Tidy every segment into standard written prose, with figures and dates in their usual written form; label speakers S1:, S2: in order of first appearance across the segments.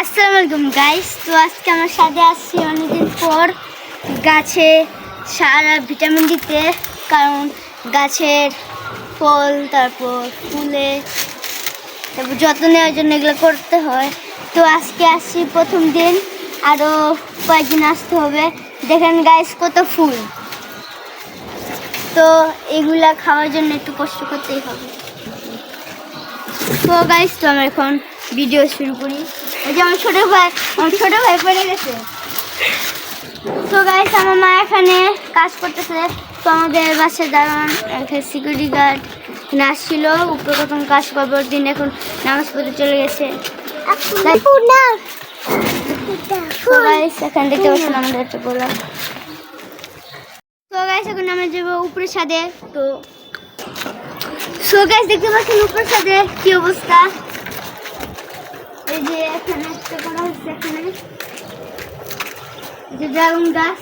S1: আসসালামু আলাইকুম গাইস। তো আজকে আমার সাথে আসছি অনেকদিন পর গাছে সারা ভিটামিন দিতে, কারণ গাছের ফল তারপর ফুলে তারপর যত্ন নেওয়ার জন্য এগুলো করতে হয়। তো আজকে আসছি প্রথম দিন, আরও কয়েকদিন আসতে হবে। দেখেন গাইস কত ফুল, তো এগুলা খাওয়ার জন্য একটু কষ্ট করতেই হবে। তো গাইস, তো আমরা এখন ভিডিও শুরু করি। এই যে আমার ছোট ভাই পড়ে গেছে। তো গাইস, আমার মা এখানে কাজ করতেছে। তো আমাদের বাসায় দাঁড়ান সিকিউরিটি গার্ড আসছিল, উপরে প্রথম কাজ করবার দিন এখন নামাজ পড়তে চলে গেছে। তো গাইস, এখানে দেখতে পাচ্ছেন আমাদের একটা গোলাপ। তো গাইস, এখন আমরা যাবো উপরে ছাদে। তো গাইস, দেখতে পাচ্ছেন উপরে ছাদে কি অবস্থা। এই যে এখানে একটা করা হচ্ছে, এখানে যে ড্রাগন গাছ।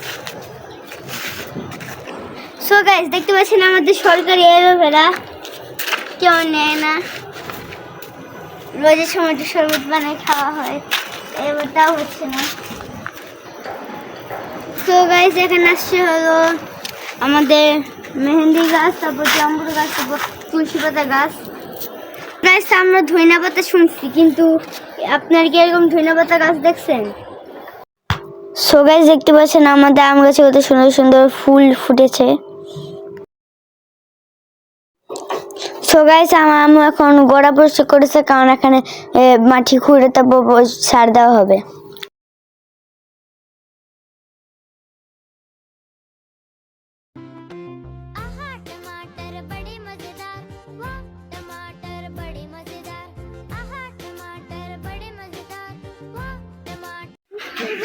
S1: সো গাইস, দেখতে পাচ্ছেন আমাদের সরকারি অ্যালোভেরা কেউ নেয় না, রোজের সময় শরবত বানিয়ে খাওয়া হয়, এবারটাও হচ্ছে না। তো গাইস, এখানে আসছে হলো আমাদের মেহেন্দি গাছ, তারপর জাম্বুর গাছ, তারপর তুলসী পাতা গাছ। গাইস, আমরা ধইনা পাতা শুনছি, কিন্তু আপনার কি এরকম ধইনা পাতা গাছ দেখছেন? সো গাইস, দেখতে পাচ্ছেন আমাদের আম গাছে কত সুন্দর সুন্দর ফুল ফুটেছে। সো গাইস, আমার আম্মু এখন গোড়া পরিষ্কার করেছে, কারণ এখানে মাটি খুঁড়ে তারপর সার দেওয়া হবে।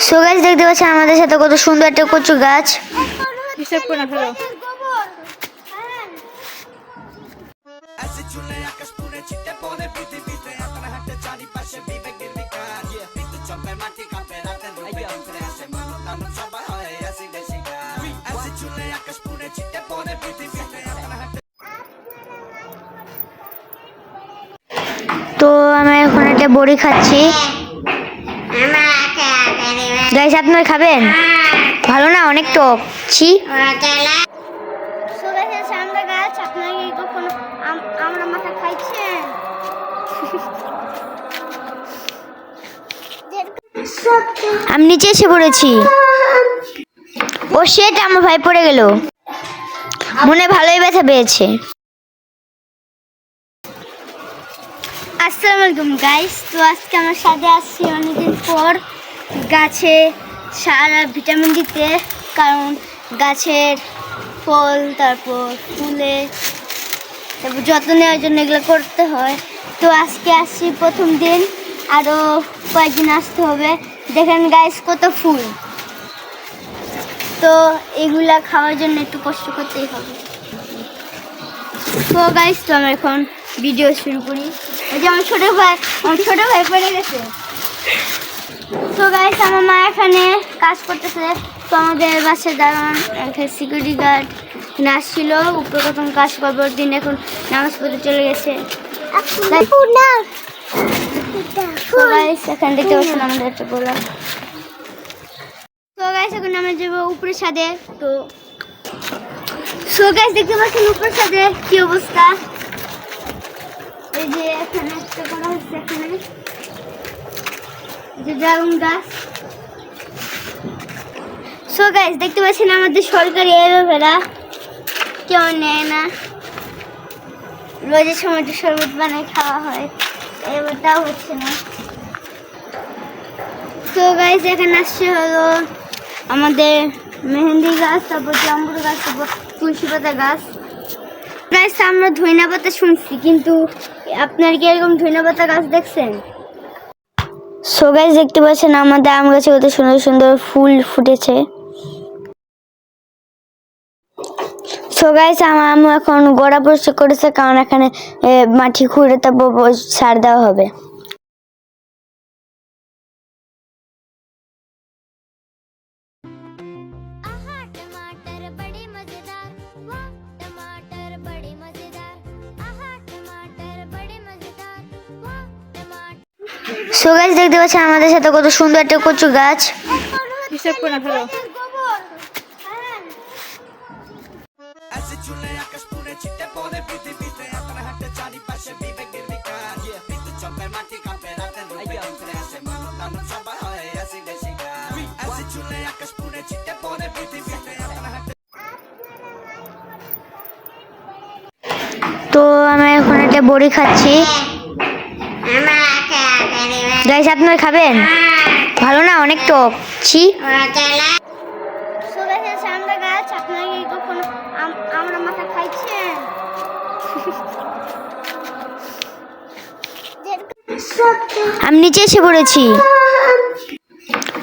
S1: সো গাইস, দেখতে পাচ্ছেন আমাদের সাথে কত সুন্দর একটা কচু গাছ। তো আমি এখন একটা বড়ি খাচ্ছি। গাইস, আপনারা খাবেন? ভালো না, অনেক টক। ছি। আমরা মাথা খাইছেন? আমি নিচে এসে পড়েছি। ও শেট, আমার ভাই পড়ে গেল, মনে ভালোই ব্যথা পেয়েছে। আসসালামু আলাইকুম গাইস। তো আজকে আমার সাথে আসছি অনেকদিন পর গাছে সারা ভিটামিন দিতে, কারণ গাছের ফল তারপর ফুলে তারপর যত্ন নেওয়ার জন্য এগুলো করতে হয়। তো আজকে আসছি প্রথম দিন, আরও কয়েকদিন আসতে হবে। দেখেন গাইস কত ফুল, তো এগুলা খাওয়ার জন্য একটু কষ্ট করতেই হবে। তো গাইস, তো আমরা এখন ভিডিও শুরু করি। এই যে আমার ছোট ভাই পড়ে গেছে। তো গাইস, আমার মা এখানে কাজ করতেছে। তো আমাদের বাসায় দাঁড়ান সিকিউরিটি গার্ড আসছিল, উপরে প্রথম কাজ করবার দিন এখন নামাজ পড়তে চলে গেছে। তো গাইস, এখানে দেখতে পাচ্ছেন আমাদের একটা গোলাপ। তো গাইস, এখন আমরা যাবো উপরে ছাদে। তো গাইস, দেখতে পাচ্ছেন উপরে ছাদে কি অবস্থা। এই যে এখানে একটা করা হচ্ছে, এখানে যে ড্রাগন গাছ। সো গাইস, দেখতে পাচ্ছেন আমাদের সরকারি অ্যালোভেরা কেউ নেয় না, রোজের সময় শরবত বানিয়ে খাওয়া হয়, এবারটাও হচ্ছে না। তো গাইস, এখানে আসছে হলো আমাদের মেহেন্দি গাছ, তারপর জাম্বুর গাছ, তারপর তুলসী পাতা গাছ। গাইস, আমরা ধইনা পাতা শুনছি, কিন্তু আপনার কি এরকম ধইনা পাতা গাছ দেখছেন? সো গাইস, দেখতে পাচ্ছেন আমাদের আম গাছে কত সুন্দর সুন্দর ফুল ফুটেছে। সো গাইস, আমার আম্মু এখন গোড়া পরিষ্কার করেছে, কারণ এখানে মাটি খুঁড়ে তারপর সার দেওয়া হবে।
S2: সো গাইস দেখতে পাচ্ছেন আমাদের সাথে কত সুন্দর একটা কচু গাছ।
S1: হিসাব করে ফেলো।
S2: তো আমি এখন একটা বড়ি খাচ্ছি। গাইস আপনারা খাবেন? ভালো না, অনেক টক। ছি।
S1: আমরা গাছ আপনারা কি কখনো আমরা মাথা খাইছেন?
S2: আমি নিচে এসে পড়েছি।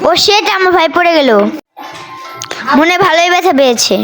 S2: ও শেট, আমার ভাই পড়ে গেল, মনে ভালোই ব্যথা পেয়েছে।